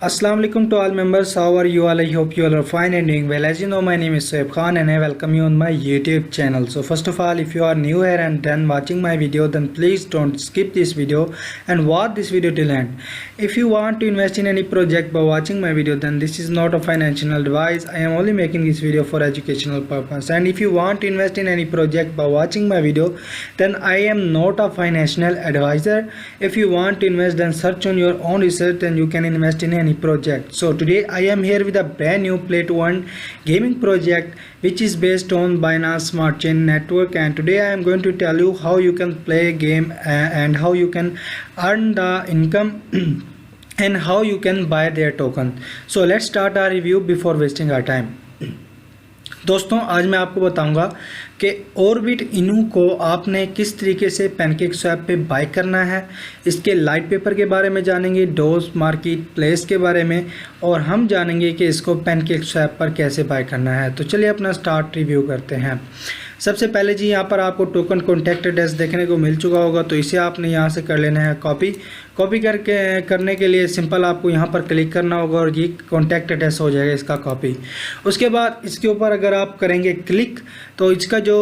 Assalamu alaikum to all members. How are you all? I hope you all are fine and doing well. As you know, my name is Soeb Khan and I welcome you on my YouTube channel. So first of all, if you are new here and then watching my video, then please don't skip this video and watch this video till end. If you want to invest in any project by watching my video, then this is not a financial advice. I am only making this video for educational purpose. And if you want to invest in any project by watching my video, then I am not a financial advisor. If you want to invest, then search on your own research and you can invest in any project. So today I am here with a brand new Play to Earn gaming project which is based on Binance Smart Chain network, and today I am going to tell you how you can play a game and how you can earn the income and how you can buy their token. So let's start our review before wasting our time. दोस्तों आज मैं आपको बताऊंगा कि orbit इनू को आपने किस तरीके से पैनकेकस्वैप पे बाय करना है, इसके लाइट पेपर के बारे में जानेंगे, डोज मार्केट प्लेस के बारे में, और हम जानेंगे कि इसको पैनकेकस्वैप पर कैसे बाय करना है। तो चलिए अपना स्टार्ट रिव्यू करते हैं। सबसे पहले जी यहाँ पर आपको टोकन कॉन्टैक्ट एड्रेस देखने को मिल चुका होगा, तो इसे आपने यहाँ से कर लेना है कॉपी करने के लिए सिंपल आपको यहाँ पर क्लिक करना होगा और ये कॉन्टैक्ट एड्रेस हो जाएगा इसका कॉपी। उसके बाद इसके ऊपर अगर आप करेंगे क्लिक तो इसका जो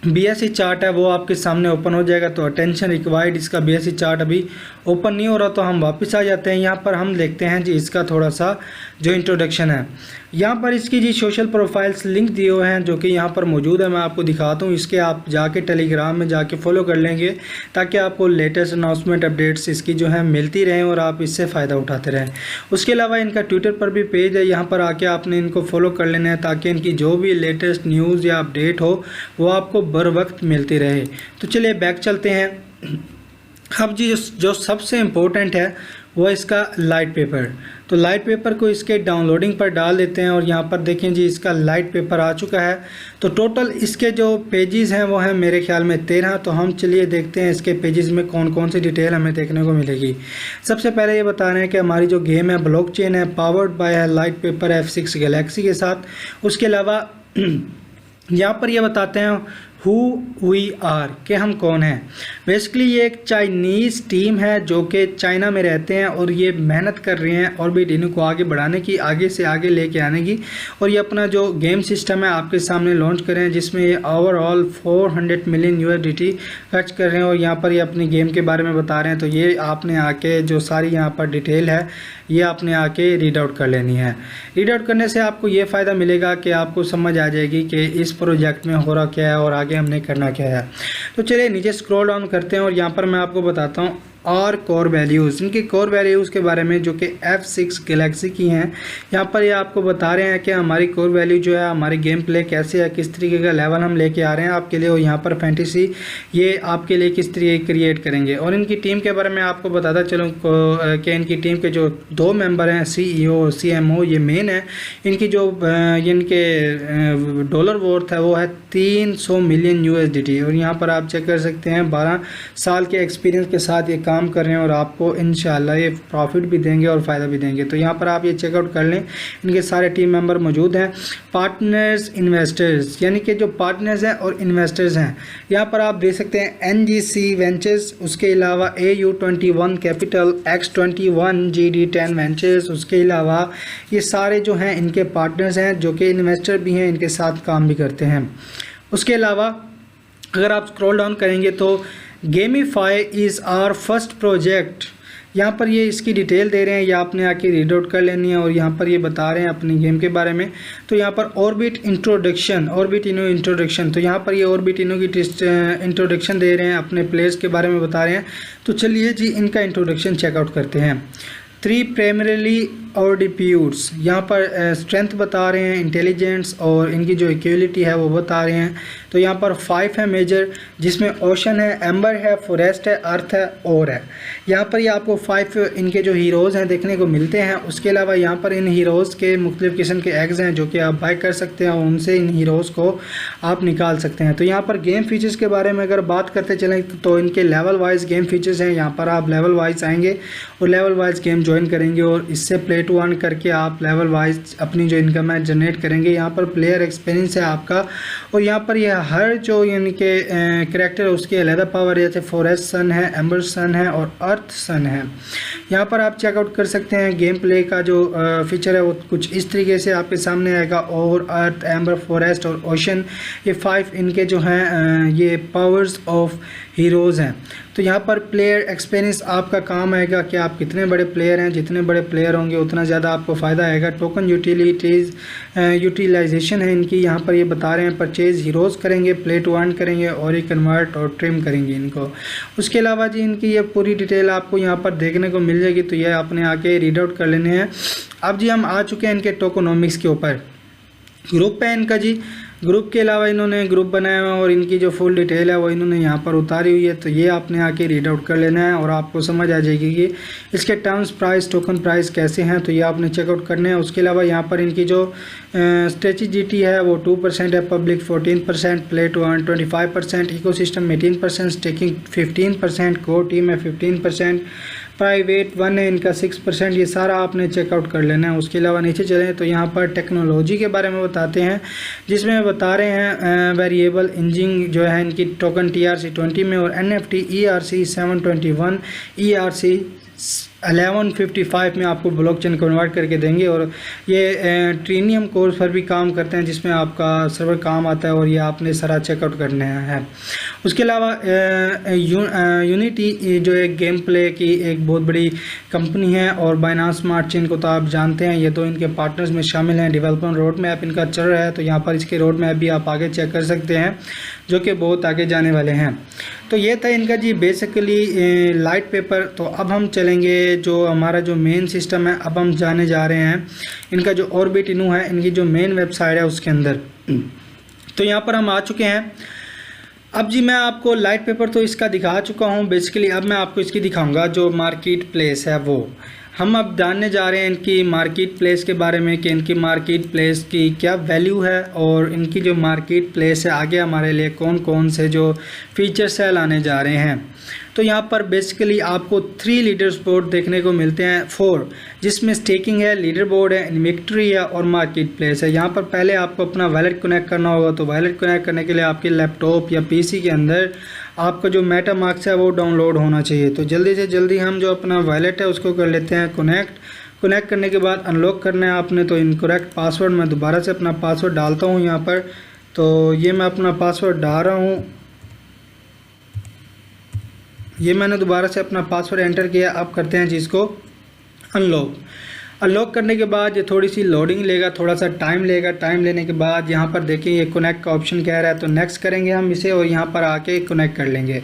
BSC चार्ट है वो आपके सामने ओपन हो जाएगा। तो अटेंशन रिक्वायर्ड, इसका BSC चार्ट अभी ओपन नहीं हो रहा, तो हम वापस आ जाते हैं। यहाँ पर हम देखते हैं जी इसका थोड़ा सा जो इंट्रोडक्शन है। यहाँ पर इसकी जी सोशल प्रोफाइल्स लिंक दिए हुए हैं जो कि यहाँ पर मौजूद है, मैं आपको दिखाता हूँ। इसके आप जाके टेलीग्राम में जाके फॉलो कर लेंगे ताकि आपको लेटेस्ट अनाउंसमेंट अपडेट्स इसकी जो है मिलती रहें और आप इससे फ़ायदा उठाते रहें। उसके अलावा इनका ट्विटर पर भी पेज है, यहाँ पर आके आपने इनको फॉलो कर लेना है ताकि इनकी जो भी लेटेस्ट न्यूज़ या अपडेट हो वो आपको बर वक्त मिलती रहे। तो चलिए बैक चलते हैं। अब जी जो सबसे इम्पोर्टेंट है वो इसका लाइट पेपर। तो लाइट पेपर को इसके डाउनलोडिंग पर डाल देते हैं और यहाँ पर देखें जी इसका लाइट पेपर आ चुका है। तो टोटल इसके जो पेजेस हैं वो हैं मेरे ख्याल में 13। तो हम चलिए देखते हैं इसके पेजेस में कौन कौन सी डिटेल हमें देखने को मिलेगी। सबसे पहले ये बता रहे हैं कि हमारी जो गेम है ब्लॉकचेन है, पावर्ड बाय है लाइट पेपर F6 गैलेक्सी के साथ। उसके अलावा यहाँ पर ये बताते हैं हु वी आर, कि हम कौन हैं। बेसिकली ये एक चाइनीज़ टीम है जो कि चाइना में रहते हैं और ये मेहनत कर रहे हैं ऑर्बिट इनू को आगे बढ़ाने की, आगे से आगे लेके आने की। और ये अपना जो गेम सिस्टम है आपके सामने लॉन्च कर रहे हैं जिसमें ये ओवरऑल 400 मिलियन USDT खर्च कर रहे हैं और यहाँ पर ये अपनी गेम के बारे में बता रहे हैं। तो ये आपने आके जो सारी यहाँ पर डिटेल है ये आपने आके रीड आउट कर लेनी है। रीड आउट करने से आपको ये फ़ायदा मिलेगा कि आपको समझ आ जाएगी कि इस प्रोजेक्ट में हो रहा क्या है और आगे हमने करना क्या है। तो चलिए नीचे स्क्रॉल डाउन करते हैं और यहाँ पर मैं आपको बताता हूँ और कोर वैल्यूज़, इनकी कोर वैल्यूज़ के बारे में जो कि F6 गैलेक्सी की हैं। यहाँ पर ये आपको बता रहे हैं कि हमारी कोर वैल्यू जो है, हमारी गेम प्ले कैसे है, किस तरीके का लेवल हम लेके आ रहे हैं आपके लिए, और यहाँ पर फैंटेसी ये आपके लिए किस तरीके क्रिएट करेंगे। और इनकी टीम के बारे में आपको बताता चलूँ कि इनकी टीम के जो 2 मेंबर हैं CEO और CMO ये मेन है। इनकी जो इनके डॉलर वर्थ है वो है 300 मिलियन USDT। और यहाँ पर आप चेक कर सकते हैं 12 साल के एक्सपीरियंस के साथ ये काम कर रहे हैं और आपको इंशाल्लाह ये प्रॉफिट भी देंगे और फ़ायदा भी देंगे। तो यहाँ पर आप ये चेकआउट कर लें, इनके सारे टीम मेंबर मौजूद हैं। पार्टनर्स इन्वेस्टर्स, यानी कि जो पार्टनर्स हैं और इन्वेस्टर्स हैं, यहाँ पर आप देख सकते हैं NGC वेंचर्स, उसके अलावा AU21 capital, X21 GD10 ventures. उसके अलावा ये सारे जो हैं इनके पार्टनर्स हैं जो कि इन्वेस्टर भी हैं, इनके साथ काम भी करते हैं। उसके अलावा अगर आप स्क्रॉल डाउन करेंगे तो gamify is our first project, यहाँ पर ये इसकी डिटेल दे रहे हैं, ये आपने आके रीड आउट कर लेनी है। और यहाँ पर ये बता रहे हैं अपनी गेम के बारे में। तो यहाँ पर ऑर्बिट इनो इंट्रोडक्शन, तो यहाँ पर ये ऑर्बिट इनो की इंट्रोडक्शन दे रहे हैं, अपने प्लेयर्स के बारे में बता रहे हैं। तो चलिए जी इनका इंट्रोडक्शन चेकआउट करते हैं। 3 प्राइमरीली और डिप्यूट्स, यहाँ पर स्ट्रेंथ बता रहे हैं, इंटेलिजेंस और इनकी जो इक्वलिटी है वो बता रहे हैं। तो यहाँ पर 5 है मेजर, जिसमें ओशन है, एम्बर है, फॉरेस्ट है, अर्थ है, और है। यहाँ पर ये आपको 5 इनके जो हीरोज़ हैं देखने को मिलते हैं। उसके अलावा यहाँ पर इन हीरोज़ के मुख्तलिफ़ किस्म के एग्स हैं जो कि आप बाय कर सकते हैं और उनसे इन हीरोज़ को आप निकाल सकते हैं। तो यहाँ पर गेम फीचर्स के बारे में अगर बात करते चलें तो इनके लेवल वाइज गेम फीचर्स हैं। यहाँ पर आप लेवल वाइज आएंगे और लेवल वाइज गेम ज्वाइन करेंगे और इससे प्ले टू अर्न करके आप लेवल वाइज अपनी जो इनकम है जनरेट करेंगे। यहाँ पर प्लेयर एक्सपीरियंस है आपका, और यहाँ पर यह हर जो यानी कि कैरेक्टर है उसकी अलहदा पावर है, जैसे फॉरेस्ट सन है, एम्बर सन है और अर्थ अर्थ सन है। यहाँ पर आप चेकआउट कर सकते हैं गेम प्ले का जो फीचर है वो कुछ इस तरीके से आपके सामने आएगा। और अर्थ, एम्बर, फॉरेस्ट और ओशन, ये 5 इनके जो हैं ये पावर्स ऑफ हीरोज़ हैं। तो यहाँ पर प्लेयर एक्सपीरियंस आपका काम आएगा कि आप कितने बड़े प्लेयर हैं। जितने बड़े प्लेयर होंगे उतना ज़्यादा आपको फ़ायदा आएगा। टोकन यूटिलाइजेशन है इनकी, यहाँ पर ये बता रहे हैं परचेज़ हीरोज़ करेंगे, प्ले टू अर्न करेंगे और ये कन्वर्ट और ट्रिम करेंगे इनको। उसके अलावा जी इनकी ये पूरी डिटेल आपको यहाँ पर देखने को मिल जाएगी, तो ये आपने आके रीड आउट कर लेने हैं। अब जी हम आ चुके हैं इनके टोकोनॉमिक्स के ऊपर। ग्रुप है इनका जी, ग्रुप के अलावा इन्होंने ग्रुप बनाया हुआ और इनकी जो फुल डिटेल है वो इन्होंने यहाँ पर उतारी हुई है, तो ये आपने आके रीड आउट कर लेना है और आपको समझ आ जाएगी कि इसके टर्म्स प्राइस, टोकन प्राइस कैसे हैं, तो ये आपने चेकआउट करने हैं। उसके अलावा यहाँ पर इनकी जो स्ट्रेटजी है वो 2% है, public 14%, play to earn 25%, ecosystem 18%, staking 15%, core team है 15%, प्राइवेट 1 है इनका 6%। ये सारा आपने चेकआउट कर लेना है। उसके अलावा नीचे चलें तो यहाँ पर टेक्नोलॉजी के बारे में बताते हैं, जिसमें बता रहे हैं वेरिएबल इंजिन जो है इनकी टोकन TRC20 में और NFT ERC 721 ERC 1155 में आपको ब्लॉकचेन कन्वर्ट करके देंगे। और ये ट्रीनियम कोर्स पर भी काम करते हैं जिसमें आपका सर्वर काम आता है और ये आपने सारा चेकआउट करना है। उसके अलावा यूनिटी जो एक गेम प्ले की एक बहुत बड़ी कंपनी है और बाइनांस स्मार्ट चेन को तो आप जानते हैं, ये तो इनके पार्टनर्स में शामिल हैं। डेवलपमेंट रोड मैप इनका चल रहा है, तो यहाँ पर इसके रोड मैप भी आप आगे चेक कर सकते हैं जो कि बहुत आगे जाने वाले हैं। तो ये था इनका जी बेसिकली लाइट पेपर। तो अब हम चलेंगे जो हमारा जो मेन सिस्टम है, अब हम जाने जा रहे हैं इनका जो ऑर्बिट इनू है, इनकी जो मेन वेबसाइट है उसके अंदर। तो यहाँ पर हम आ चुके हैं। अब जी मैं आपको लाइट पेपर तो इसका दिखा चुका हूँ बेसिकली, अब मैं आपको इसकी दिखाऊंगा जो मार्केट प्लेस है वो। हम अब जानने जा रहे हैं इनकी मार्केट प्लेस के बारे में कि इनकी मार्केट प्लेस की क्या वैल्यू है और इनकी जो मार्केट प्लेस है आगे हमारे लिए कौन कौन से जो फीचर्स है लाने जा रहे हैं। तो यहाँ पर बेसिकली आपको 3 लीडर्स बोर्ड देखने को मिलते हैं, 4, जिसमें स्टेकिंग है, लीडर बोर्ड है, इन्वेंटरी है और मार्केट प्लेस है। यहाँ पर पहले आपको अपना वैलेट कनेक्ट करना होगा, तो वैलेट कनेक्ट करने के लिए आपके लैपटॉप या पीसी के अंदर आपका जो मेटामास्क है वो डाउनलोड होना चाहिए। तो जल्दी से जल्दी हम जो अपना वैलेट है उसको कर लेते हैं कनेक्ट करने के बाद अनलॉक करना है आपने। तो इनकरेक्ट पासवर्ड, मैं दोबारा से अपना पासवर्ड डालता हूँ यहाँ पर। तो ये मैं अपना पासवर्ड डाल रहा हूँ, ये मैंने दोबारा से अपना पासवर्ड एंटर किया। अब करते हैं जिसको अनलॉक करने के बाद ये थोड़ी सी लोडिंग लेगा, थोड़ा सा टाइम लेगा। टाइम लेने के बाद यहाँ पर देखिए ये कनेक्ट का ऑप्शन कह रहा है, तो नेक्स्ट करेंगे हम इसे और यहाँ पर आके कनेक्ट कर लेंगे।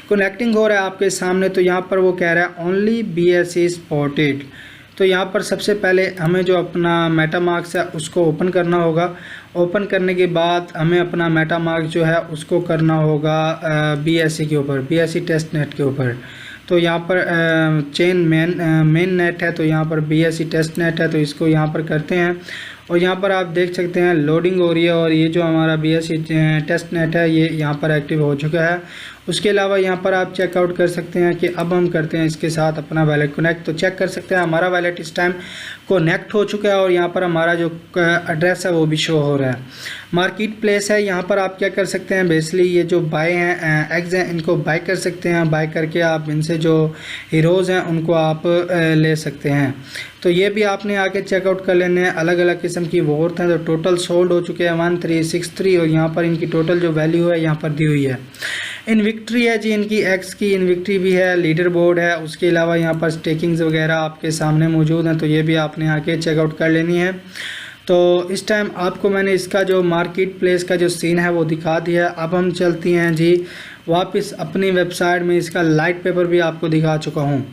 कनेक्टिंग हो रहा है आपके सामने, तो यहाँ पर वो कह रहा है ओनली BSC सपोर्टेड। तो यहाँ पर सबसे पहले हमें जो अपना मेटामास्क है उसको ओपन करना होगा। ओपन करने के बाद हमें अपना मेटामास्क जो है उसको करना होगा BSC के ऊपर, BSC टेस्ट नेट के ऊपर। तो यहाँ पर चेन मेन नेट है, तो यहाँ पर BSC टेस्ट नेट है, तो इसको यहाँ पर करते हैं। और यहाँ पर आप देख सकते हैं लोडिंग हो रही है और ये जो हमारा BSC टेस्ट नेट है ये यहाँ पर एक्टिव हो चुका है। उसके अलावा यहाँ पर आप चेकआउट कर सकते हैं कि अब हम करते हैं इसके साथ अपना वैलेट कनेक्ट। तो चेक कर सकते हैं हमारा वैलेट इस टाइम कनेक्ट हो चुका है और यहाँ पर हमारा जो एड्रेस है वो भी शो हो रहा है। मार्केट प्लेस है, यहाँ पर आप क्या कर सकते हैं बेसिकली ये जो बाय हैं एग्स हैं इनको बाय कर सकते हैं। बाय करके आप इनसे जो हीरोज़ हैं उनको आप ले सकते हैं। तो ये भी आपने आके चेकआउट कर लेने हैं। अलग अलग किस्म की वॉर्थ हैं, तो टोटल सोल्ड हो चुके हैं 1363 और यहाँ पर इनकी टोटल जो वैल्यू है यहाँ पर दी हुई है। इन्विक्ट्री है जी इनकी एक्स की इन्विक्ट्री भी है, लीडर बोर्ड है। उसके अलावा यहाँ पर स्टेकिंग्स वगैरह आपके सामने मौजूद हैं, तो ये भी आपने आके चेकआउट कर लेनी है। तो इस टाइम आपको मैंने इसका जो मार्केट प्लेस का जो सीन है वो दिखा दिया। अब हम चलती हैं जी वापस अपनी वेबसाइट में, इसका लाइट पेपर भी आपको दिखा चुका हूँ।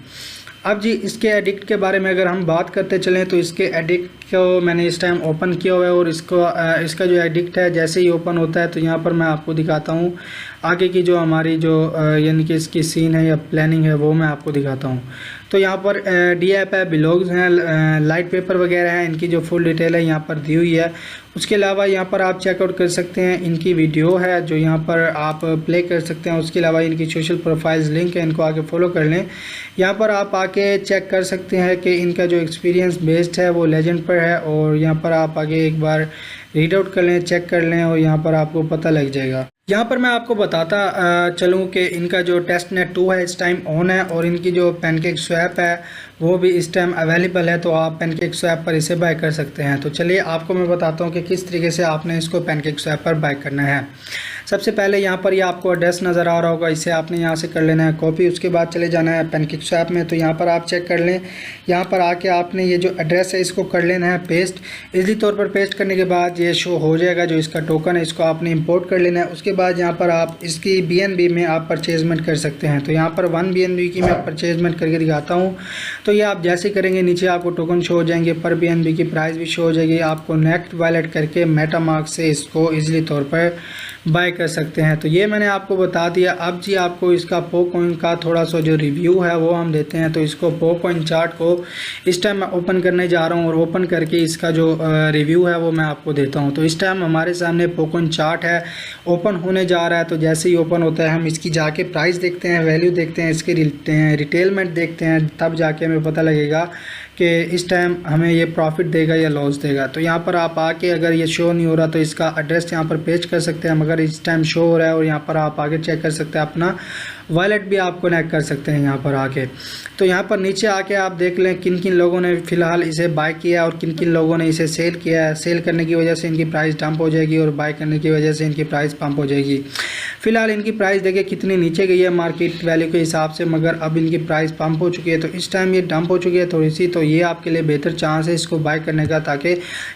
अब जी इसके एडिक्ट के बारे में अगर हम बात करते चलें तो इसके एडिक्ट को मैंने इस टाइम ओपन किया हुआ है और इसका जो एडिक्ट है जैसे ही ओपन होता है तो यहाँ पर मैं आपको दिखाता हूँ आगे की जो हमारी जो यानी कि इसकी सीन है या प्लानिंग है वो मैं आपको दिखाता हूँ। तो यहाँ पर DApp है, ब्लॉग्स हैं, लाइट पेपर वगैरह हैं, इनकी जो फुल डिटेल है यहाँ पर दी हुई है। उसके अलावा यहाँ पर आप चेकआउट कर सकते हैं इनकी वीडियो है जो यहाँ पर आप प्ले कर सकते हैं। उसके अलावा इनकी सोशल प्रोफाइल्स लिंक है, इनको आके फॉलो कर लें। यहाँ पर आप आके चेक कर सकते हैं कि इनका जो एक्सपीरियंस बेस्ड है वो लेजेंड पर है और यहाँ पर आप आगे एक बार रीड आउट कर लें, चेक कर लें और यहाँ पर आपको पता लग जाएगा। यहाँ पर मैं आपको बताता चलूँ कि इनका जो टेस्ट नेट 2 है इस टाइम ऑन है और इनकी जो पैनकेक स्वैप है वो भी इस टाइम अवेलेबल है, तो आप पैनकेक स्वैप पर इसे बाय कर सकते हैं। तो चलिए आपको मैं बताता हूँ कि किस तरीके से आपने इसको पैनकेक स्वैप पर बाय करना है। सबसे पहले यहाँ पर ये आपको एड्रेस नज़र आ रहा होगा, इसे आपने यहाँ से कर लेना है कॉपी। उसके बाद चले जाना है पैनकेक स्वैप में, तो यहाँ पर आप चेक कर लें। यहाँ पर आके आपने ये जो एड्रेस है इसको कर लेना है पेस्ट। इजली तौर पर पेस्ट करने के बाद ये शो हो जाएगा जो इसका टोकन है, इसको आपने इंपोर्ट कर लेना है। उसके बाद यहाँ पर आप इसकी BNB में आप परचेजमेंट कर सकते हैं। तो यहाँ पर 1 BNB की मैं परचेजमेंट करके दिखाता हूँ। तो ये आप जैसे करेंगे नीचे आपको टोकन शो हो जाएंगे, पर BNB की प्राइस भी शो हो जाएगी। आपको नेक्स्ट वॉलेट करके मेटामार्क से इसको ईजिली तौर पर बाय कर सकते हैं। तो ये मैंने आपको बता दिया। अब जी आपको इसका पोकॉइन का थोड़ा सा जो रिव्यू है वो हम देते हैं। तो इसको पोकॉइन चार्ट को इस टाइम मैं ओपन करने जा रहा हूँ और ओपन करके इसका जो रिव्यू है वो मैं आपको देता हूँ। तो इस टाइम हमारे सामने पोकॉइन चार्ट है, ओपन होने जा रहा है। तो जैसे ही ओपन होता है हम इसकी जाके प्राइस देखते हैं, वैल्यू देखते हैं, इसकी रिटेलमेंट देखते हैं, तब जाके हमें पता लगेगा कि इस टाइम हमें ये प्रॉफिट देगा या लॉस देगा। तो यहाँ पर आप आके अगर ये शो नहीं हो रहा तो इसका एड्रेस यहाँ पर पेस्ट कर सकते हैं, मगर इस टाइम शो हो रहा है। और यहाँ पर आप आगे चेक कर सकते हैं, अपना वॉलेट भी आप कनेक्ट कर सकते हैं यहाँ पर आके। तो यहाँ पर नीचे आके आप देख लें किन किन लोगों ने फ़िलहाल इसे बाय किया और किन किन लोगों ने इसे सेल किया है। सेल करने की वजह से इनकी प्राइस डंप हो जाएगी और बाय करने की वजह से इनकी प्राइस पंप हो जाएगी। फ़िलहाल इनकी प्राइस देखिए कितनी नीचे गई है मार्केट वैल्यू के हिसाब से, मगर अब इनकी प्राइस पंप हो चुकी है। तो इस टाइम ये डंप हो चुकी है थोड़ी सी, तो ये आपके लिए बेहतर चांस है इसको बाय करने का, ताकि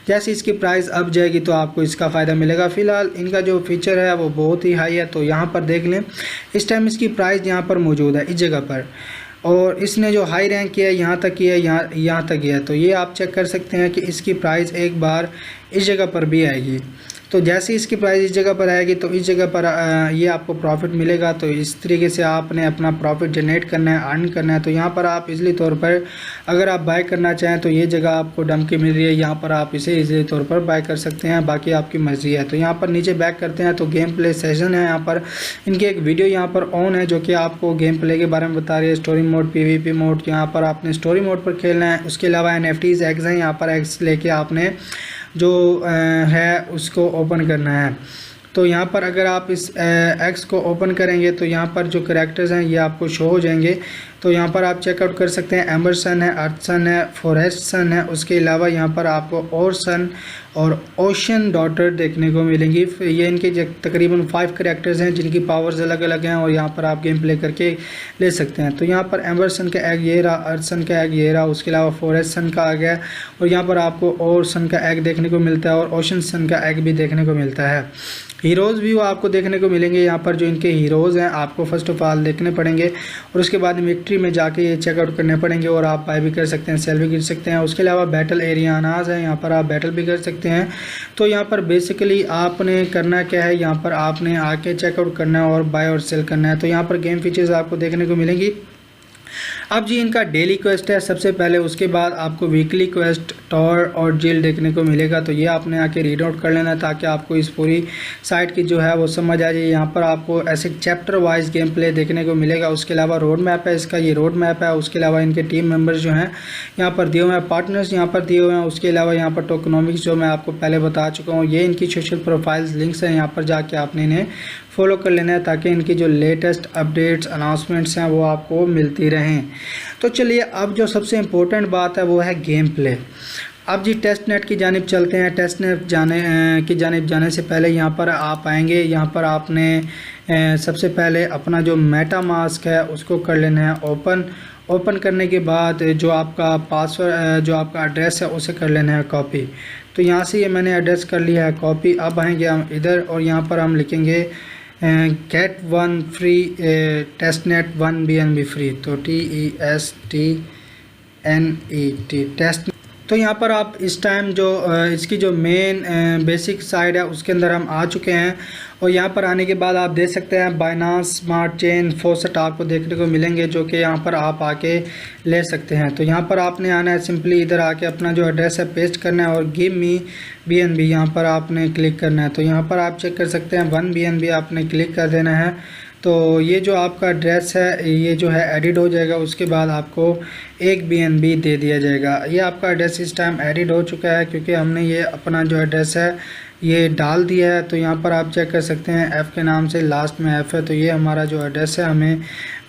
जैसे इसकी प्राइस अब जाएगी तो आपको इसका फ़ायदा मिलेगा। फ़िलहाल इनका जो फीचर है वो बहुत ही हाई है। तो यहाँ पर देख लें इस टाइम इसकी प्राइस यहाँ पर मौजूद है इस जगह पर, और इसने जो हाई रैंक किया है यहाँ तक किया है, यहाँ तक गया है। तो ये आप चेक कर सकते हैं कि इसकी प्राइस एक बार इस जगह पर भी आएगी। तो जैसे इसकी प्राइस इस जगह पर आएगी तो इस जगह पर ये आपको प्रॉफिट मिलेगा। तो इस तरीके से आपने अपना प्रॉफिट जनरेट करना है, अर्न करना है। तो यहाँ पर आप इजली तौर पर अगर आप बाय करना चाहें तो ये जगह आपको डंप की मिल रही है, यहाँ पर आप इसे इजली तौर पर बाय कर सकते हैं, बाकी आपकी मर्ज़ी है। तो यहाँ पर नीचे बैक करते हैं तो गेम प्ले सेशन है। यहाँ पर इनकी एक वीडियो यहाँ पर ऑन है जो कि आपको गेम प्ले के बारे में बता रही है। स्टोरी मोड, PvP मोड, यहाँ पर आपने स्टोरी मोड पर खेलना है। उसके अलावा NFTs एग्स हैं, यहाँ पर एग्स लेके आपने जो है उसको ओपन करना है। तो यहाँ पर अगर आप इस एक्स को ओपन करेंगे तो यहाँ पर जो करैक्टर्स हैं ये आपको शो हो जाएंगे। तो यहाँ पर आप चेकआउट कर सकते हैं। एम्बर सन है, अर्थ सन है, फॉरेस्ट सन है। उसके अलावा यहाँ पर आपको और सन और ओशन डॉटर देखने को मिलेंगी। ये इनके तकरीबन 5 करैक्टर्स हैं जिनकी पावर्स अलग अलग हैं और यहाँ पर आप गेम प्ले करके ले सकते हैं। तो यहाँ पर एम्बर सन का एग ये रहा, अर्थ सन का एग ये रहा, उसके अलावा फॉरेस्ट सन का आ गया और यहाँ पर आपको और सन का एग देखने को मिलता है और ओशन सन का एग भी देखने को मिलता है। हीरोज़ भी वो आपको देखने को मिलेंगे। यहाँ पर जो इनके हीरोज़ हैं आपको फ़र्स्ट ऑफ ऑल देखने पड़ेंगे और उसके बाद विक्ट्री में जाके ये चेकआउट करने पड़ेंगे और आप बाय भी कर सकते हैं, सेल भी कर सकते हैं। उसके अलावा बैटल एरियानाज है, यहाँ पर आप बैटल भी कर सकते हैं। तो यहाँ पर बेसिकली आपने करना क्या है, यहाँ पर आपने आके चेकआउट करना है और बाय और सेल करना है। तो यहाँ पर गेम फीचर्स आपको देखने को मिलेंगी। अब जी इनका डेली क्वेस्ट है सबसे पहले, उसके बाद आपको वीकली क्वेस्ट, टॉर और जेल देखने को मिलेगा। तो ये आपने आके रीड आउट कर लेना ताकि आपको इस पूरी साइट की जो है वो समझ आ जाए। यहाँ पर आपको ऐसे चैप्टर वाइज गेम प्ले देखने को मिलेगा। उसके अलावा रोड मैप है, इसका ये रोड मैप है। उसके अलावा इनके टीम मेंबर्स जो हैं यहाँ पर दिए हुए हैं, पार्टनर्स यहाँ पर दिए हुए हैं। उसके अलावा यहाँ पर टोकनॉमिक्स जो मैं आपको पहले बता चुका हूँ, ये इनकी सोशल प्रोफाइल्स लिंक्स हैं, यहाँ पर जाके आपने इन्हें फॉलो कर लेना है ताकि इनकी जो लेटेस्ट अपडेट्स अनाउंसमेंट्स हैं वो आपको मिलती रहें। तो चलिए अब जो सबसे इम्पोर्टेंट बात है वो है गेम प्ले। अब जी टेस्ट नेट की जानिब चलते हैं। टेस्ट नेट की जानिब जाने से पहले यहाँ पर आप आएंगे। यहाँ पर आपने सबसे पहले अपना जो मेटामास्क है उसको कर लेना है ओपन करने के बाद जो आपका पासवर्ड जो आपका एड्रेस है उसे कर लेना है कॉपी। तो यहाँ से ये मैंने एड्रेस कर लिया है कॉपी। अब आएंगे हम इधर और यहाँ पर हम लिखेंगे get 1 free test net 1 BNB free. तो TESTNET टेस्ट। तो यहाँ पर आप इस टाइम जो इसकी जो मेन बेसिक साइड है उसके अंदर हम आ चुके हैं और यहाँ पर आने के बाद आप देख सकते हैं बाइनांस स्मार्ट चेन फॉसेट आपको देखने को मिलेंगे जो कि यहाँ पर आप आके ले सकते हैं। तो यहाँ पर आपने आना है, सिंपली इधर आके अपना जो एड्रेस है पेस्ट करना है और गिव मी BNB यहाँ पर आपने क्लिक करना है। तो यहाँ पर आप चेक कर सकते हैं 1 BNB आपने क्लिक कर देना है। तो ये जो आपका एड्रेस है ये जो है एडिट हो जाएगा। उसके बाद आपको 1 BNB दे दिया जाएगा। ये आपका एड्रेस इस टाइम एडिट हो चुका है क्योंकि हमने ये अपना जो एड्रेस है ये डाल दिया है। तो यहाँ पर आप चेक कर सकते हैं एफ़ के नाम से लास्ट में एफ़ है। तो ये हमारा जो एड्रेस है, हमें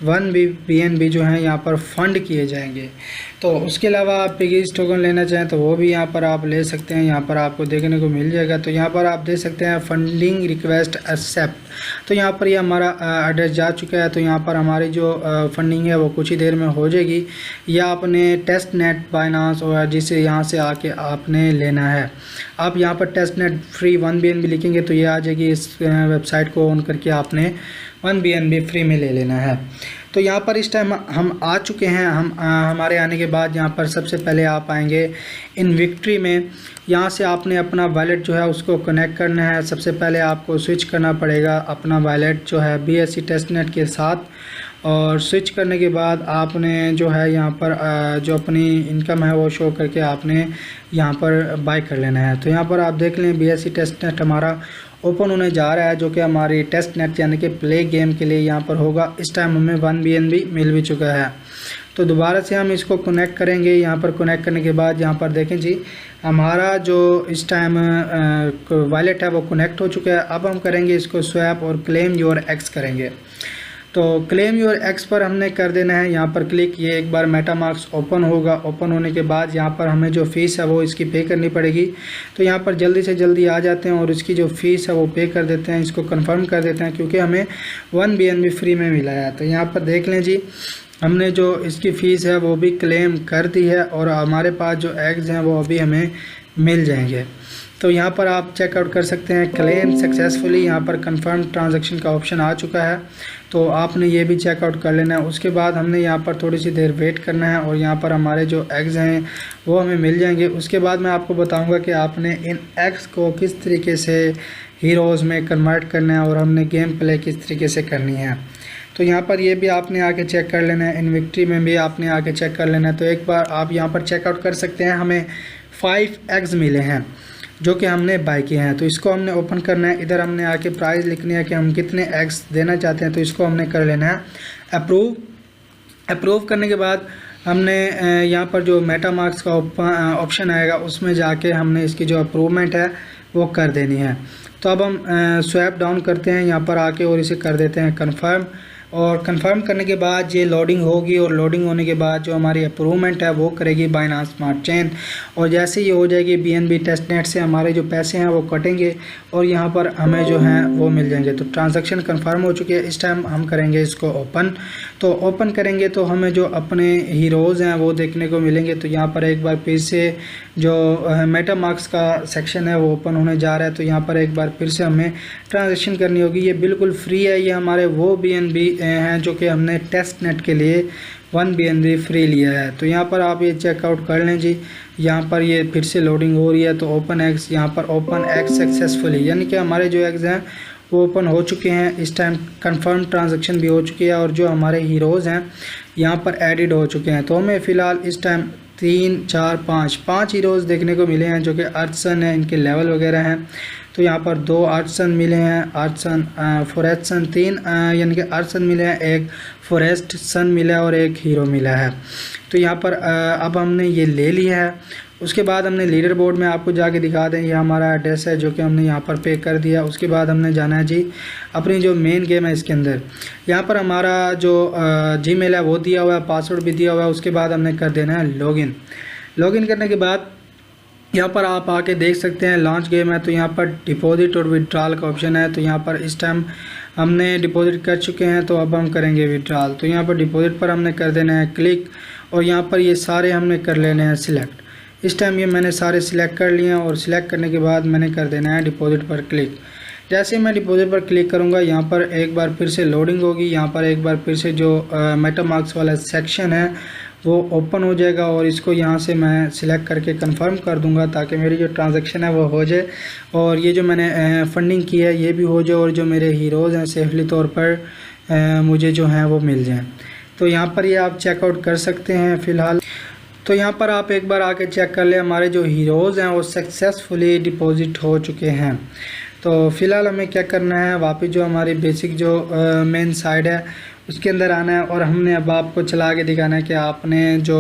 1 BNB जो है यहाँ पर फंड किए जाएंगे। तो उसके अलावा आप पिगीज टोकन लेना चाहें तो वो भी यहाँ पर आप ले सकते हैं, यहाँ पर आपको देखने को मिल जाएगा। तो यहाँ पर आप देख सकते हैं फंडिंग रिक्वेस्ट एक्सेप्ट। तो यहाँ पर ये हमारा एड्रेस जा चुका है। तो यहाँ पर हमारी जो फंडिंग है वो कुछ ही देर में हो जाएगी, या आपने टेस्ट नेट बाइनांस और जिसे यहाँ से आके आपने लेना है। आप यहाँ पर टेस्ट नेट फ्री 1 BNB लिखेंगे तो ये आ जाएगी। इस वेबसाइट को ऑन करके आपने 1 BNB फ्री में ले लेना है। तो यहाँ पर इस टाइम हम आ चुके हैं। हमारे आने के बाद यहाँ पर सबसे पहले आप आएंगे इन विक्ट्री में। यहाँ से आपने अपना वॉलेट जो है उसको कनेक्ट करना है। सबसे पहले आपको स्विच करना पड़ेगा अपना वॉलेट जो है BSC टेस्टनेट के साथ, और स्विच करने के बाद आपने जो है यहाँ पर जो अपनी इनकम है वो शो करके आपने यहाँ पर बाय कर लेना है। तो यहाँ पर आप देख लें BSC टेस्टनेट हमारा ओपन होने जा रहा है, जो कि हमारी टेस्ट नेट यानी कि प्ले गेम के लिए यहाँ पर होगा। इस टाइम हमें 1 BNB मिल भी चुका है। तो दोबारा से हम इसको कनेक्ट करेंगे। यहाँ पर कनेक्ट करने के बाद यहाँ पर देखें जी, हमारा जो इस टाइम वॉलेट है वो कनेक्ट हो चुका है। अब हम करेंगे इसको स्वैप और क्लेम योर एक्स करेंगे। तो क्लेम योर एक्स पर हमने कर देना है यहाँ पर क्लिक। ये एक बार मेटामास्क ओपन होगा। ओपन होने के बाद यहाँ पर हमें जो फ़ीस है वो इसकी पे करनी पड़ेगी। तो यहाँ पर जल्दी से जल्दी आ जाते हैं और इसकी जो फ़ीस है वो पे कर देते हैं। इसको कंफर्म कर देते हैं क्योंकि हमें 1 BNB फ्री में मिला है। तो यहाँ पर देख लें जी, हमने जो इसकी फ़ीस है वो भी क्लेम कर दी है और हमारे पास जो एग्स हैं वो अभी हमें मिल जाएंगे। तो यहाँ पर आप चेकआउट कर सकते हैं क्लेम सक्सेसफुली। यहाँ पर कंफर्म ट्रांजैक्शन का ऑप्शन आ चुका है, तो आपने ये भी चेकआउट कर लेना है। उसके बाद हमने यहाँ पर थोड़ी सी देर वेट करना है और यहाँ पर हमारे जो एग्स हैं वो हमें मिल जाएंगे। उसके बाद मैं आपको बताऊँगा कि आपने इन एग्स को किस तरीके से हीरोज़ में कन्वर्ट करना है और हमने गेम प्ले किस तरीके से करनी है। तो यहाँ पर ये भी आपने आके चेक कर लेना है। इन विक्ट्री में भी आपने आके चेक कर लेना है। तो एक बार आप यहाँ पर चेकआउट कर सकते हैं। हमें 5 एग्स मिले हैं जो कि हमने बाय किए हैं। तो इसको हमने ओपन करना है। इधर हमने आके प्राइस लिखनी है कि हम कितने एग्स देना चाहते हैं। तो इसको हमने कर लेना है अप्रूव। अप्रूव करने के बाद हमने यहाँ पर जो मेटामास्क का ऑप्शन आएगा उसमें जाके हमने इसकी जो अप्रूवमेंट है वो कर देनी है। तो अब हम स्वैप डाउन करते हैं यहाँ पर आके और इसे कर देते हैं कन्फर्म। और कंफर्म करने के बाद ये लोडिंग होगी और लोडिंग होने के बाद जो हमारी अप्रूवमेंट है वो करेगी बाइनांस स्मार्ट चेन। और जैसे ही हो जाएगी BNB टेस्टनेट से हमारे जो पैसे हैं वो कटेंगे और यहाँ पर हमें जो हैं वो मिल जाएंगे। तो ट्रांजैक्शन कंफर्म हो चुकी है। इस टाइम हम करेंगे इसको ओपन। तो ओपन करेंगे तो हमें जो अपने हीरोज़ हैं वो देखने को मिलेंगे। तो यहाँ पर एक बार फिर से जो मेटामास्क का सेक्शन है वो ओपन होने जा रहा है। तो यहाँ पर एक बार फिर से हमें ट्रांजैक्शन करनी होगी। ये बिल्कुल फ्री है। ये हमारे वो BNB हैं जो कि हमने टेस्ट नेट के लिए 1 BNB फ्री लिया है। तो यहाँ पर आप ये चेकआउट कर लें जी। यहाँ पर ये फिर से लोडिंग हो रही है। तो ओपन एग्स, यहाँ पर ओपन एग्स सक्सेसफुली, यानी कि हमारे जो एग्स हैं वो ओपन हो चुके हैं। इस टाइम कंफर्म ट्रांजैक्शन भी हो चुकी है और जो हमारे हीरोज़ हैं यहाँ पर एडिड हो चुके हैं। तो हमें फ़िलहाल इस टाइम 3 4 5 हीरोज़ देखने को मिले हैं जो कि आर्टसन है, इनके लेवल वगैरह हैं। तो यहाँ पर 2 आर्टसन मिले हैं, आर्टसन फॉरेस्ट सन 3 यानी कि आर्टसन मिले हैं, 1 फॉरेस्ट सन मिला है और 1 हीरो मिला है। तो यहाँ पर अब हमने ये ले लिया है। उसके बाद हमने लीडर बोर्ड में आपको जाके दिखा दें, ये हमारा एड्रेस है जो कि हमने यहाँ पर पे कर दिया। उसके बाद हमने जाना है जी अपनी जो मेन गेम है इसके अंदर। यहाँ पर हमारा जो जीमेल है वो दिया हुआ है, पासवर्ड भी दिया हुआ है। उसके बाद हमने कर देना है लॉगिन। लॉगिन करने के बाद यहाँ पर आप आके देख सकते हैं लॉन्च गेम है। तो यहाँ पर डिपॉजिट और विड्रॉल का ऑप्शन है। तो यहाँ पर इस टाइम हमने डिपॉजिट कर चुके हैं, तो अब हम करेंगे विड्रॉल। तो यहाँ पर डिपॉजिट पर हमने कर देना है क्लिक और यहाँ पर ये सारे हमने कर लेने हैं सिलेक्ट। इस टाइम ये मैंने सारे सिलेक्ट कर लिए हैं और सिलेक्ट करने के बाद मैंने कर देना है डिपॉजिट पर क्लिक। जैसे मैं डिपॉजिट पर क्लिक करूँगा यहाँ पर एक बार फिर से लोडिंग होगी। यहाँ पर एक बार फिर से जो मेटामास्क वाला सेक्शन है वो ओपन हो जाएगा और इसको यहाँ से मैं सिलेक्ट करके कंफर्म कर दूंगा ताकि मेरी जो ट्रांजैक्शन है वो हो जाए और ये जो मैंने फंडिंग की है ये भी हो जाए और जो मेरे हीरोज़ हैं सेफली तौर पर मुझे जो हैं वो मिल जाएं। तो यहाँ पर ये आप चेकआउट कर सकते हैं फ़िलहाल। तो यहाँ पर आप एक बार आके चेक कर लें, हमारे जो हीरोज़ हैं वो सक्सेसफुली डिपॉजिट हो चुके हैं। तो फ़िलहाल हमें क्या करना है, वापस जो हमारी बेसिक जो मेन साइड है उसके अंदर आना है और हमने अब आपको चला के दिखाना है कि आपने जो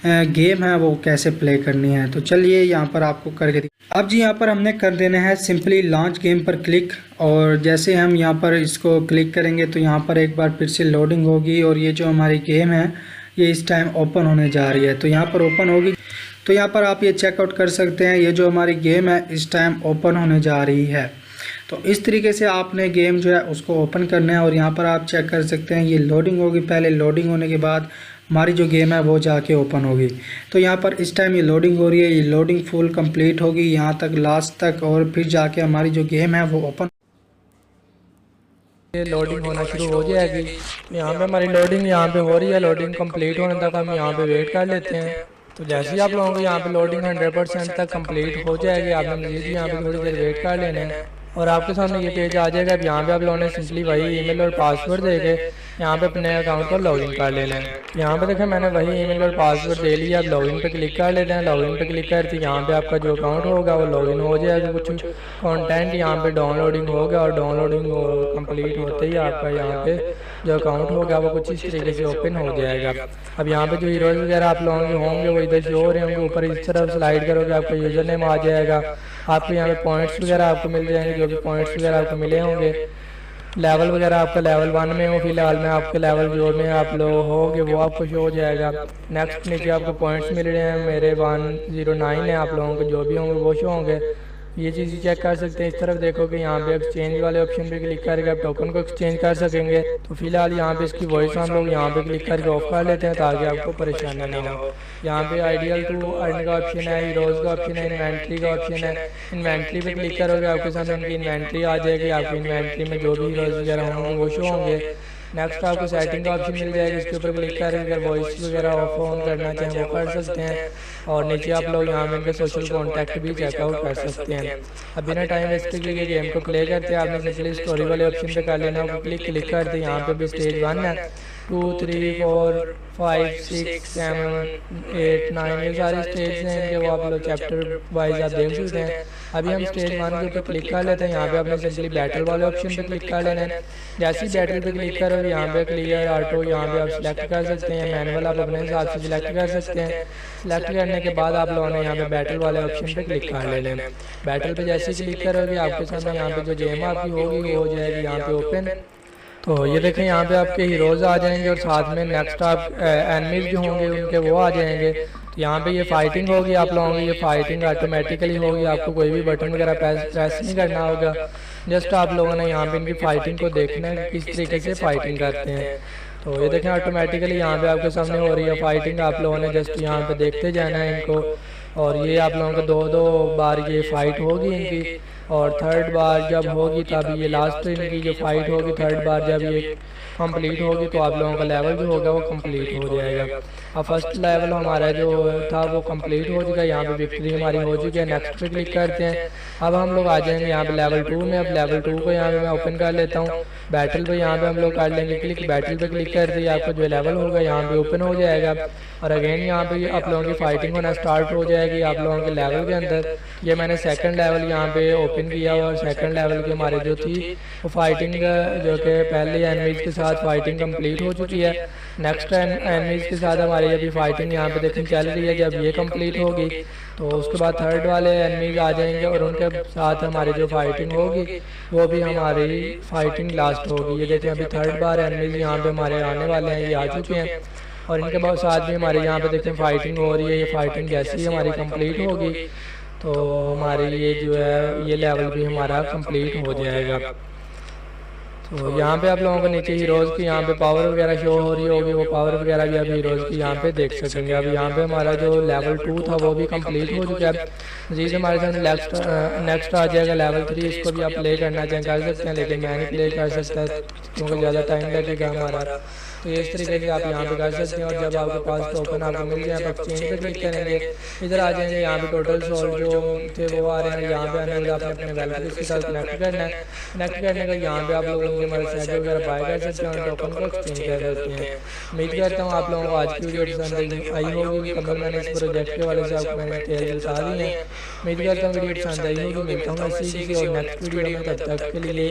गेम है वो कैसे प्ले करनी है। तो चलिए यहाँ पर आपको करके अब जी यहाँ पर हमने कर देना है सिंपली लॉन्च गेम पर क्लिक। और जैसे हम यहाँ पर इसको क्लिक करेंगे तो यहाँ पर एक बार फिर से लोडिंग होगी और ये जो हमारी गेम है ये इस टाइम ओपन होने जा रही है। तो यहाँ पर ओपन होगी तो यहाँ पर आप ये चेकआउट कर सकते हैं, ये जो हमारी गेम है इस टाइम ओपन होने जा रही है। तो इस तरीके से आपने गेम जो है उसको ओपन करना है और यहाँ पर आप चेक कर सकते हैं ये लोडिंग होगी, पहले लोडिंग होने के बाद हमारी जो गेम है वो जाके ओपन होगी। तो यहाँ पर इस टाइम ये लोडिंग हो रही है, ये लोडिंग फुल कंप्लीट होगी यहाँ तक लास्ट तक और फिर जाके हमारी जो गेम है वो ओपन लोडिंग होना शुरू हो जाएगी। यहाँ पे हमारी लोडिंग यहाँ पे हो रही है, लोडिंग कंप्लीट होने तक हम यहाँ पे वेट कर लेते हैं। तो जैसे ही आप लोगों को यहाँ पे लोडिंग 100% तक कंप्लीट हो जाएगी, आपने मजीद यहाँ पे थोड़ी देर वेट कर लेना है और आपके सामने ये पेज आ जाएगा। अब यहाँ पे आप लोगों ने सिंपली वही ईमेल और पासवर्ड देके यहाँ पे अपने अकाउंट को लॉगिन कर लेना है। यहाँ पे देखें मैंने वही ईमेल और पासवर्ड दे लिया। अब लॉगिन पे क्लिक कर लेते हैं। लॉगिन पे क्लिक करते यहाँ पे आपका जो अकाउंट होगा वो लॉगिन हो जाएगा। कुछ कंटेंट यहाँ पे डाउनलोडिंग होगा और डाउनलोडिंग कंप्लीट होते ही आपका यहाँ पे जो अकाउंट होगा वो कुछ इस तरीके से ओपन हो जाएगा। अब यहाँ पे जो हीरोज वगैरह आप लोगों के होंगे वो इधर शो हो रहे होंगे, ऊपर इस तरफ स्लाइड करोगे आपका यूजर नेम आ जाएगा। आपको यहाँ पे पॉइंट्स वगैरह आपको मिल जाएंगे, जो भी पॉइंट्स वगैरह आपको मिले होंगे। लेवल वगैरह आपका लेवल 1 में हो फिलहाल में, आपके लेवल जो में आप लोग होंगे वो आपको शो हो जाएगा। नेक्स्ट नीचे आपको पॉइंट्स मिल रहे हैं, मेरे 109 है, आप लोगों को जो भी होंगे वो शो होंगे। ये चीज़ चेक कर सकते हैं। इस तरफ देखो कि यहाँ पे एक्सचेंज वाले ऑप्शन पे क्लिक करके आप टोकन को एक्सचेंज कर सकेंगे। तो फिलहाल यहाँ पे इसकी वॉइस हम लोग यहाँ पे क्लिक करके ऑफ कर लेते हैं ताकि आपको परेशानी ना हो। यहाँ पे आइडियल टू अर्न का ऑप्शन है, हीरोज का ऑप्शन है, इन्वेंट्री का ऑप्शन है। इन्वेंट्री पे क्लिक करोगे आपके सामने उनकी इन्वेंट्री आ जाएगी। आपकी इन्वेंट्री में जो भी हीरोज वगैरह होंगे वो शो होंगे। नेक्स्ट आपको सेटिंग का ऑप्शन मिल जाएगा, इसके ऊपर क्लिक करके अगर वॉइस वगैरह ऑफ ऑन करना चाहें वो कर सकते हैं। और नीचे आप लोग यहाँ में इनके सोशल कॉन्टैक्ट भी चेकआउट कर सकते हैं। अब बिना टाइम वेस्ट के गेम को प्ले करते हैं। आपने सिंपली स्टोरी वाले ऑप्शन पे कर लेना, वो क्लिक करते हैं। यहाँ पे भी स्टेज 1 है, 2, 3, 4, 5, 6, 7, 8, 9 ये सारे स्टेज हैं इनके, वो आप लोग चैप्टर वाइज आप देख सकते हैं। अभी हम स्टेज 1 के ऊपर क्लिक कर लेते हैं। यहाँ पे आपने सिंपली बैटल वाले ऑप्शन पे क्लिक कर लेना है। जैसे ही बैटल पे क्लिक करोगे यहाँ पे क्लियर ऑटो यहाँ पे आप सिलेक्ट कर सकते हैं, मैनुअल आप अपने हिसाब से सिलेक्ट कर सकते हैं। सिलेक्ट करने के बाद आप लोगों ने यहाँ पे बैटल वाले ऑप्शन पे क्लिक कर लेना है। बैटल पे जैसे ही क्लिक करोगे आपके सामने यहाँ पे जो गेम आपकी होगी वो हो जाएगी यहाँ पे ओपन। तो ये देखें यहाँ पे आपके हीरोज आ जाएंगे और साथ में नेक्स्ट आप एनिमीज जो होंगे उनके वो आ जाएंगे। तो यहाँ पे ये फाइटिंग होगी, आप लोगों की ये फाइटिंग ऑटोमेटिकली होगी, आपको कोई भी बटन वगैरह प्रेस नहीं करना होगा। जस्ट आप लोगों ने यहाँ पे इनकी फाइटिंग को देखना है किस तरीके से फाइटिंग करते हैं। तो ये देखें ऑटोमेटिकली यहाँ पे आपके सामने हो रही है फाइटिंग, आप लोगों ने जस्ट यहाँ पे देखते जाना है इनको। और ये आप लोगों को 2-2 बार ये फाइट होगी इनकी, और थर्ड बार जब होगी तब ये लास्ट इनकी जो फाइट होगी, थर्ड बार जब ये कंप्लीट होगी तो आप लोगों का लेवल जो होगा वो कंप्लीट हो जाएगा। अब फर्स्ट लेवल हमारा जो था वो कंप्लीट हो चुका है, यहाँ पे विक्ट्री हमारी हो चुकी है। नेक्स्ट पे क्लिक करते हैं। अब हम लोग आ जाएंगे यहाँ पे लेवल 2 में। अब लेवल 2 को यहाँ पे मैं ओपन कर लेता हूँ। बैटल पे यहाँ पे हम लोग कर लेंगे क्लिक। बैटल पे क्लिक करते ही आपका जो लेवल होगा यहाँ पे ओपन हो जाएगा और अगेन यहाँ पे आप लोगों की फाइटिंग होना स्टार्ट हो जाएगी आप लोगों के लेवल के अंदर। ये मैंने सेकंड लेवल यहाँ पे ओपन किया और सेकंड लेवल की हमारी जो थी वो फाइटिंग जो कि पहले एनिमीज के साथ फाइटिंग कंप्लीट हो चुकी है। नेक्स्ट एनिमीज के साथ हमारी अभी फाइटिंग यहाँ पे देखने चल रही है। जब ये कंप्लीट होगी तो उसके बाद थर्ड वाले एनिमीज आ जाएंगे और उनके साथ हमारी जो फाइटिंग होगी वो भी हमारी फाइटिंग लास्ट होगी। ये देखते हैं अभी थर्ड बार एनिमीज यहाँ पे हमारे आने वाले हैं, ये आ चुके हैं और इनके बाद साथ भी हमारे यहाँ पे देखते हैं फाइटिंग हो रही है। ये फाइटिंग जैसे ही हमारी कंप्लीट होगी तो हमारी ये जो है ये लेवल भी हमारा कंप्लीट हो जाएगा। तो यहाँ पे आप लोगों को नीचे हीरोज़ की यहाँ पे पावर वगैरह शो हो रही होगी, वो पावर वगैरह भी आप हीरोज़ की यहाँ पे देख सकेंगे। अब यहाँ पे हमारा जो लेवल 2 था वो भी कंप्लीट हो चुका है। मजीद हमारे साथ नेक्स्ट आ जाएगा लेवल 3। इसको भी आप प्ले करना चाहें कर सकते हैं, लेकिन मैं नहीं प्ले कर सकता क्योंकि ज़्यादा टाइम लगेगा हमारा। तो इस तरीके से आप यहाँ पे कर सकते हैं। और जब आपके पास टोकन आपको मिल जाए आप एक्सचेंज पे क्लिक करेंगे, इधर आ जाएंगे। यहाँ पे टोटल सोल जो थे वो आ रहे हैं। यहाँ पे आने आपने अपने वैलेट के साथ कनेक्ट करना है। कनेक्ट करने का यहाँ पे आप लोग उनके मर्ज वगैरह बाय कर सकते हैं और टोकन को एक्सचेंज कर सकते हैं। उम्मीद करता हूँ आप लोगों को आज की वीडियो पसंद आई होगी। कल मैंने इस प्रोजेक्ट के वाले से आपको मैंने डिटेल बता दी है। उम्मीद करता हूँ वीडियो पसंद आई होगी। मिलता हूँ इसी किसी और नेक्स्ट वीडियो में, तब तक के लिए